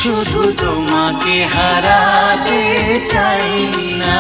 শুধু তোমাকে হারাতে চাই না।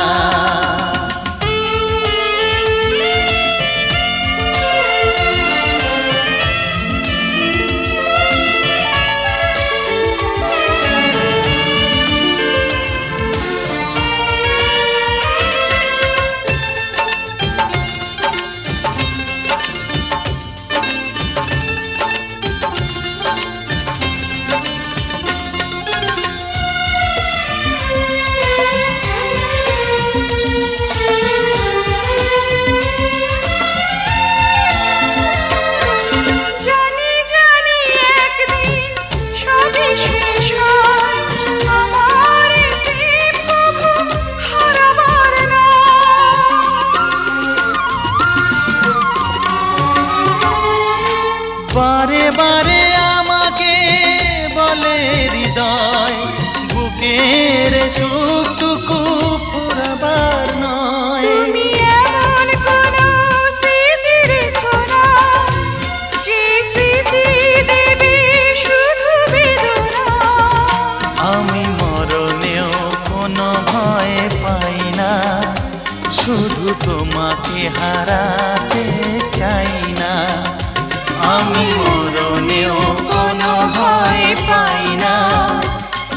বারে বারে আমাকে বলে হৃদয়, বুকের সুখটুকু পুরাবার নয়। তুমি এমন কোনো স্মৃতি রেখো না, যে স্মৃতি দেবে শুধু বেদনা। আমি মরণেও কোনো ভয় পাই না, শুধু তোমাকে হারাতে চাই না। আমি মরণেও কোনো ভয় পাই না,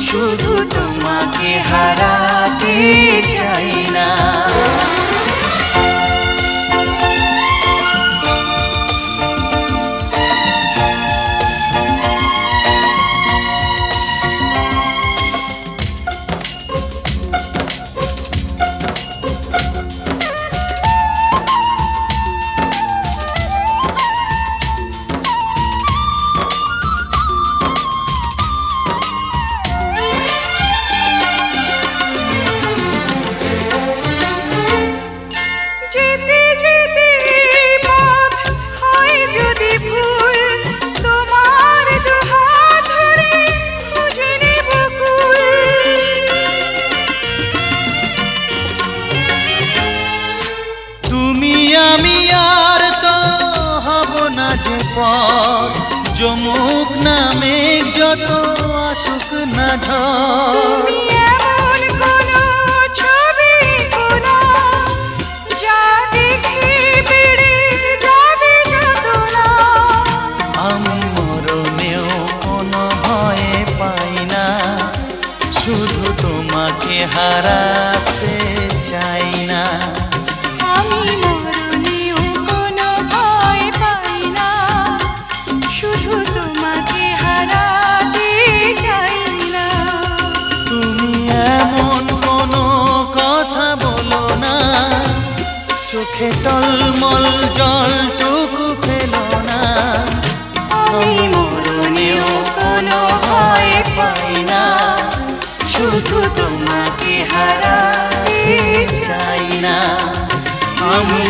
শুধু তোমাকে হারাতে চাই না। আমি আর তো হব না যে পথ, যমুক না মেঘ যত আসুক না ঝড়। এমন কোনো ছবি কোনো যা দেখে বেড়ে যাবে যাতনা। আমি মরণেও কোনো ভয় পাই না, শুধু তোমাকে হারাতে চাই না। আমি মরণেও কোনো ভয় পাই না, শুধু তোমাকে হারাতে চাই না। তুমি এমন কোনো কথা বলো না, চোখে টলমল জলটুকু ফেলো না। আমি মরণেও কোনো ভয় পাই না, শুধু তোমাকে হারাতে চাই না। আমি